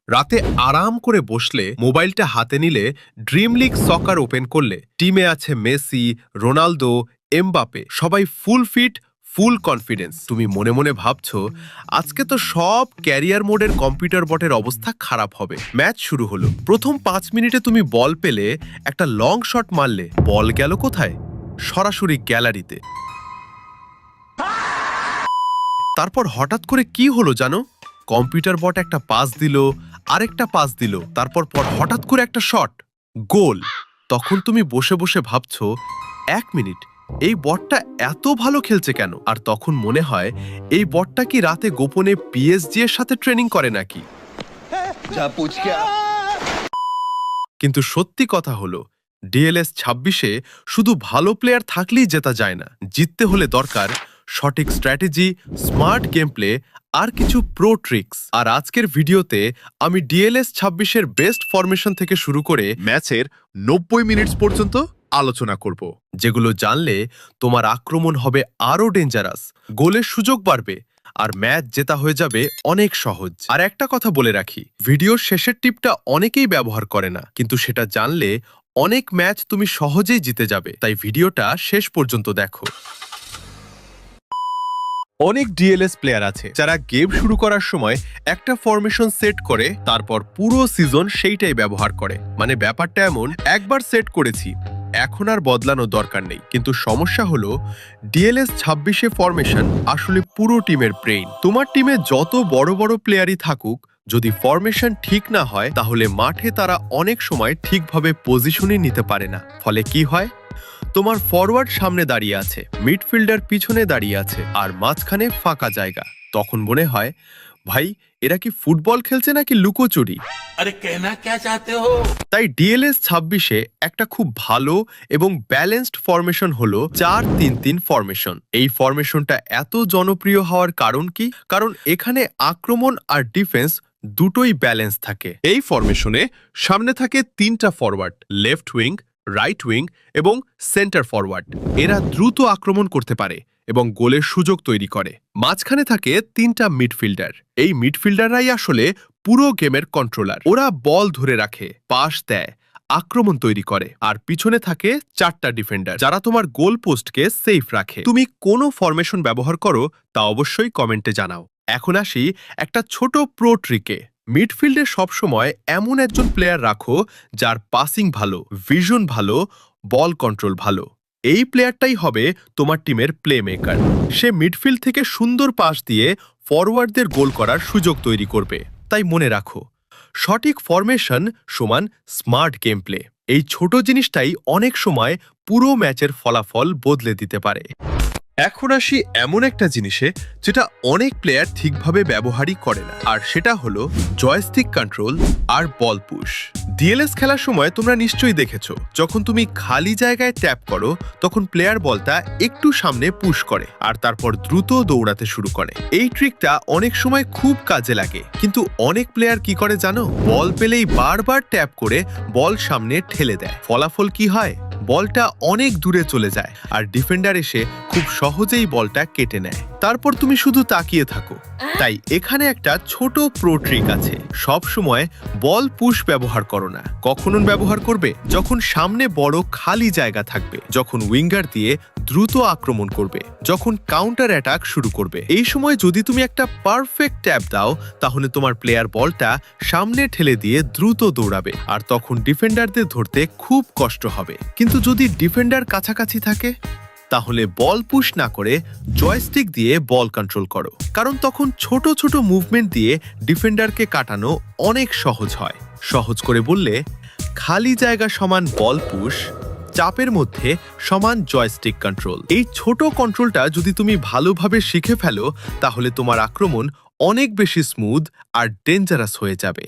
রাতে আরাম করে বসলে, মোবাইলটা হাতে নিলে, ড্রিম লিগ সকার ওপেন করলে টিমে আছে মেসি, রোনালদো, এমবাপে, সবাই ফুল ফিট, ফুল কনফিডেন্স। তুমি মনে মনে ভাবছো আজকে তো সব ক্যারিয়ার মোডের কম্পিউটার বটের অবস্থা খারাপ হবে। ম্যাচ শুরু হলো। প্রথম 5 মিনিটে তুমি বল পেলে, একটা লং শট মারলে, বল গেল কোথায়? সরাসরি গ্যালারিতে। তারপর হঠাৎ করে কি হলো জানো? কম্পিউটার বট একটা পাস দিল, আরেকটা পাস দিল, তারপর হঠাৎ করে একটা শট, গোল। তখন তুমি বসে বসে ভাবছো, 1 মিনিট, এই বটটা এত ভালো খেলছে কেন? আর তখন মনে হয়, এই বটটা কি রাতে গোপনে পিএসজি এর সাথে ট্রেনিং করে নাকি? কিন্তু সত্যি কথা হলো, ডিএলএস 26-এ শুধু ভালো প্লেয়ার থাকলেই জেতা যায় না। জিততে হলে দরকার সঠিক স্ট্র্যাটেজি, স্মার্ট গেম প্লে, আর কিছু প্রো ট্রিক্স। আর আজকের ভিডিওতে আমি ডিএলএস 26-এর বেস্ট ফরমেশন থেকে শুরু করে ম্যাচের 90 মিনিট পর্যন্ত আলোচনা করব, যেগুলো জানলে তোমার আক্রমণ হবে আরও ডেঞ্জারাস, গোলের সুযোগ বাড়বে, আর ম্যাচ জেতা হয়ে যাবে অনেক সহজ। আর একটা কথা বলে রাখি, ভিডিওর শেষের টিপটা অনেকেই ব্যবহার করে না, কিন্তু সেটা জানলে অনেক ম্যাচ তুমি সহজেই জিতে যাবে। তাই ভিডিওটা শেষ পর্যন্ত দেখো। অনেক ডিএলএস প্লেয়ার আছে যারা গেম শুরু করার সময় একটা ফরমেশন সেট করে, তারপর পুরো সিজন সেইটাই ব্যবহার করে। মানে ব্যাপারটা এমন, একবার সেট করেছি, এখন আর বদলানোর দরকার নেই। কিন্তু সমস্যা হলো, ডিএলএস 26-এ ফরমেশন আসলে পুরো টিমের ব্রেইন। তোমার টিমে যত বড় বড় প্লেয়ারই থাকুক, যদি ফরমেশন ঠিক না হয়, তাহলে মাঠে তারা অনেক সময় ঠিকভাবে পজিশনই নিতে পারে না। ফলে কি হয়? তোমার ফরওয়ার্ড সামনে দাঁড়িয়ে আছে, মিডফিল্ডার পিছনে দাঁড়িয়ে আছে, আর মাঝখানে ফাঁকা জায়গা। তখন মনে হয়, ভাই এরা কি ফুটবল খেলছে নাকি লুকোচুরি? अरे कहना क्या चाहते हो? তাই ডিএলএস 26-এ একটা খুব ভালো এবং ব্যালেন্সড ফরমেশন হলো 4-3-3 ফরমেশন। এই ফরমেশনটা এত জনপ্রিয় হওয়ার কারণ কি? কারণ এখানে আক্রমণ আর ডিফেন্স দুটোই ব্যালেন্স থাকে। এই ফরমেশনে সামনে থাকে 3টা forward, left wing, right wing এবং সেন্টার ফরওয়ার্ড। এরা দ্রুত আক্রমণ করতে পারে এবং গোলের সুযোগ তৈরি করে। মাঝখানে থাকে 3টা মিডফিল্ডার। এই মিডফিল্ডাররাই আসলে পুরো গেমের কন্ট্রোলার। ওরা বল ধরে রাখে, পাস দেয়, আক্রমণ তৈরি করে। আর পিছনে থাকে 4টা ডিফেন্ডার, যারা তোমার গোল পোস্টকে সেফ রাখে। তুমি কোন ফরমেশন ব্যবহার করো তা অবশ্যই কমেন্টে জানাও। এখন আসি একটা ছোট প্রো ট্রিকে। মিডফিল্ডে সবসময় এমন একজন প্লেয়ার রাখো যার পাসিং ভালো, ভিশন ভালো, বল কন্ট্রোল ভালো। এই প্লেয়ারটাই হবে তোমার টিমের প্লে মেকার। সে মিডফিল্ড থেকে সুন্দর পাস দিয়ে ফরওয়ার্ডদের গোল করার সুযোগ তৈরি করবে। তাই মনে রাখো, সঠিক ফরমেশন সমান স্মার্ট গেম প্লে। এই ছোট জিনিসটাই অনেক সময় পুরো ম্যাচের ফলাফল বদলে দিতে পারে। এখন আসি এমন একটা জিনিসে যেটা অনেক প্লেয়ার ঠিকভাবে ব্যবহারই করে না, আর সেটা হলো জয়স্টিক কন্ট্রোল আর বল পুশ। ডিএলএস খেলার সময় তোমরা নিশ্চয়ই দেখেছো, যখন তুমি খালি জায়গায় ট্যাপ করো, তখন প্লেয়ার বলটা একটু সামনে পুশ করে আর তারপর দ্রুত দৌড়াতে শুরু করে। এই ট্রিকটা অনেক সময় খুব কাজে লাগে, কিন্তু অনেক প্লেয়ার কি করে জানো? বল পেলেই বারবার ট্যাপ করে বল সামনে ঠেলে দেয়। ফলাফল কি হয়? বলটা অনেক দূরে চলে যায় আর ডিফেন্ডার এসে খুব সহজেই বলটা কেটে নেয়। তারপর তুমি শুধু তাকিয়ে থাকো। তাই এখানে একটা ছোট প্রো ট্রিক আছে। সব সময় বল পুশ ব্যবহার করো না। কখন ব্যবহার করবে? যখন সামনে বড় খালি জায়গা থাকবে, যখন উইঙ্গার দিয়ে দ্রুত আক্রমণ করবে, যখন কাউন্টার অ্যাটাক শুরু করবে। এই সময় যদি তুমি একটা পারফেক্ট ট্যাপ দাও, তাহলে তোমার প্লেয়ার বলটা সামনে ঠেলে দিয়ে দ্রুত দৌড়াবে, আর তখন ডিফেন্ডারদের ধরতে খুব কষ্ট হবে। কিন্তু যদি ডিফেন্ডার কাছাকাছি থাকে, তাহলে বল পুশ না করে জয়স্টিক দিয়ে বল কন্ট্রোল করো, কারণ তখন ছোট ছোট মুভমেন্ট দিয়ে ডিফেন্ডারকে কাটানো অনেক সহজ হয়। সহজ করে বললে, খালি জায়গা সমান বল পুশ, চাপের মধ্যে সমান জয়স্টিক কন্ট্রোল। এই ছোট কন্ট্রোলটা যদি তুমি ভালোভাবে শিখে ফেলো, তাহলে তোমার আক্রমণ অনেক বেশি স্মুথ আর ডেঞ্জারাস হয়ে যাবে।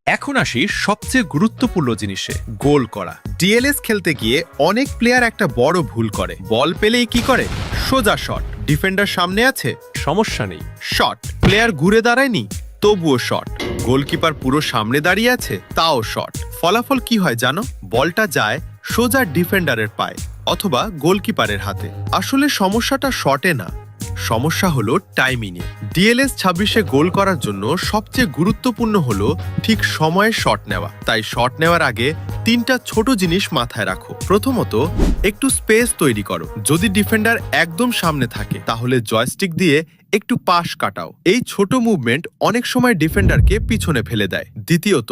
এখন আসি সবচেয়ে গুরুত্বপূর্ণ জিনিসে, গোল করা। ডিএলএস খেলতে গিয়ে অনেক প্লেয়ার একটা বড় ভুল করে। বল পেলেই কি করে? সোজা শট। ডিফেন্ডার সামনে আছে, সমস্যা নেই, শট। প্লেয়ার ঘুরে দাঁড়ায়নি, তবুও শট। গোলকিপার পুরো সামনে দাঁড়িয়ে আছে, তাও শট। ফলাফল কি হয় জানো? বলটা যায় সোজা ডিফেন্ডারের পায়ে অথবা গোলকিপারের হাতে। আসলে সমস্যাটা শটে না, সমস্যা হলো টাইমিংয়ে। ডিএলএস 26-এ গোল করার জন্য সবচেয়ে গুরুত্বপূর্ণ হলো ঠিক সময়ে শট নেওয়া। তাই শট নেওয়ার আগে 3টা ছোট জিনিস মাথায় রাখো। প্রথমত, একটু স্পেস তৈরি করো। যদি ডিফেন্ডার একদম সামনে থাকে তাহলে জয়স্টিক দিয়ে একটু পাশ কাটাও। এই ছোট মুভমেন্ট অনেক সময় ডিফেন্ডারকে পিছনে ফেলে দেয়। দ্বিতীয়ত,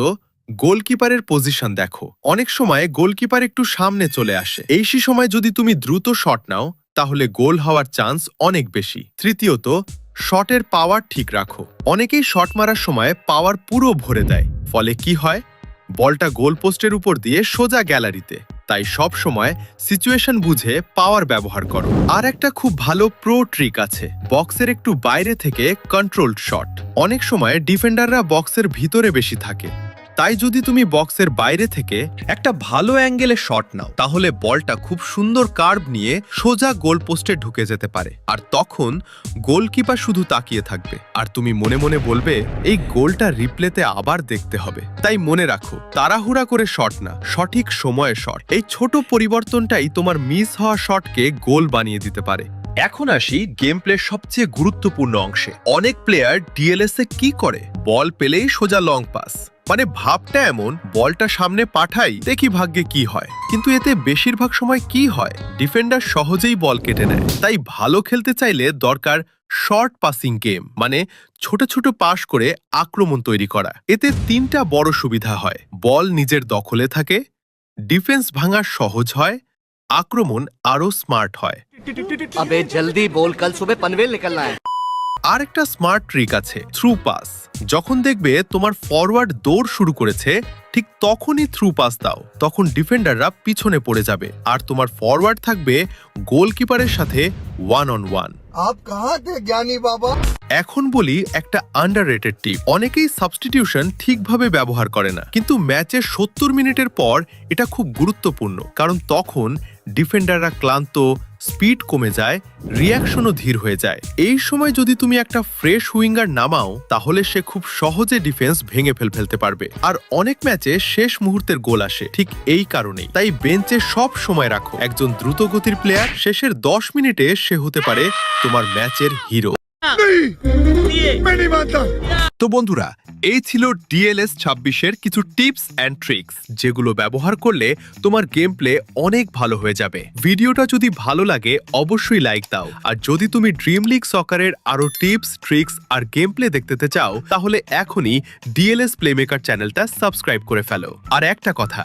গোলকিপারের পজিশন দেখো। অনেক সময় গোলকিপার একটু সামনে চলে আসে। এই সময় যদি তুমি দ্রুত শট নাও তাহলে গোল হওয়ার চান্স অনেক বেশি। তৃতীয়ত, শটের পাওয়ার ঠিক রাখো। অনেকেই শট মারার সময় পাওয়ার পুরো ভরে দেয়, ফলে কি হয়, বলটা গোল পোস্টের উপর দিয়ে সোজা গ্যালারিতে। তাই সব সময় সিচুয়েশন বুঝে পাওয়ার ব্যবহার করো। আর একটা খুব ভালো প্রো ট্রিক আছে, বক্সের একটু বাইরে থেকে কন্ট্রোলড শট। অনেক সময় ডিফেন্ডাররা বক্সের ভিতরে বেশি থাকে, তাই যদি তুমি বক্সের বাইরে থেকে একটা ভালো অ্যাঙ্গেলে শট নাও তাহলে বলটা খুব সুন্দর কার্ভ নিয়ে সোজা গোল পোস্টে ঢুকে যেতে পারে। আর তখন গোলকিপার শুধু তাকিয়ে থাকবে আর তুমি মনে মনে বলবে এই গোলটা রিপ্লেতে আবার দেখতে হবে। তাই মনে রাখো, তাড়াহুড়া করে শট না, সঠিক সময়ে শট। এই ছোট পরিবর্তনটাই তোমার মিস হওয়া শটকে গোল বানিয়ে দিতে পারে। এখন আসি গেম প্লের সবচেয়ে গুরুত্বপূর্ণ অংশে। অনেক প্লেয়ার ডিএলএস এ কি করে, বল পেলেই সোজা লং পাস, মানে ভাবটা এমন, বলটা সামনে পাঠাই, দেখি ভাগ্যে কি হয়। কিন্তু এতে বেশিরভাগ সময় কি হয়, ডিফেন্ডার সহজেই বল কেটে নেয়। তাই ভালো খেলতে চাইলে দরকার শর্ট পাসিং গেম, মানে ছোট ছোট পাস করে আক্রমণ তৈরি করা। এতে 3টা বড় সুবিধা হয়, বল নিজের দখলে থাকে, ডিফেন্স ভাঙা সহজ হয়, আক্রমণ আরো স্মার্ট হয়। अबे जल्दी बोल, कल सुबह पनवेल निकलना है। আর একটা স্মার্ট ট্রিক আছে, থ্রু পাস। যখন দেখবে তোমার ফরওয়ার্ড দৌড় শুরু করেছে, ঠিক তখনই থ্রু পাস দাও। তখন ডিফেন্ডাররা পিছনে পড়ে যাবে আর তোমার ফরওয়ার্ড থাকবে গোলকিপারের সাথে 1-on-1। आप कहाँ थे ज्ञानी बाबा? এখন বলি একটা আন্ডাররেটেড টিপ। অনেকেই সাবস্টিটিউশন ঠিকভাবে ব্যবহার করে না, কিন্তু ম্যাচের 70 মিনিটের পর এটা খুব গুরুত্বপূর্ণ, কারণ তখন ডিফেন্ডাররা ক্লান্ত, স্পিড কমে যায়, রিয়াকশনও ধীর হয়ে যায়। এই সময় যদি তুমি একটা ফ্রেশ উইঙ্গার নামাও তাহলে সে খুব সহজে ডিফেন্স ভেঙে ফেলতে পারবে। আর অনেক ম্যাচে শেষ মুহূর্তের গোল আসে ঠিক এই কারণেই। তাই বেঞ্চে সব সময় রাখো একজন দ্রুতগতির প্লেয়ার। শেষের 10 মিনিটে সে হতে পারে তোমার ম্যাচের হিরো। তো বন্ধুরা, এই ছিল ডিএলএস 26-এর কিছু টিপস অ্যান্ড ট্রিক্স, যেগুলো ব্যবহার করলে তোমার গেম প্লে অনেক ভালো হয়ে যাবে। ভিডিওটা যদি ভালো লাগে অবশ্যই লাইক দাও। আর যদি তুমি ড্রিম লিগ সকারের আরো টিপস, ট্রিক্স আর গেম প্লে দেখতে চাও তাহলে এখনই ডিএলএস প্লেমেকার চ্যানেলটা সাবস্ক্রাইব করে ফেলো। আর একটা কথা,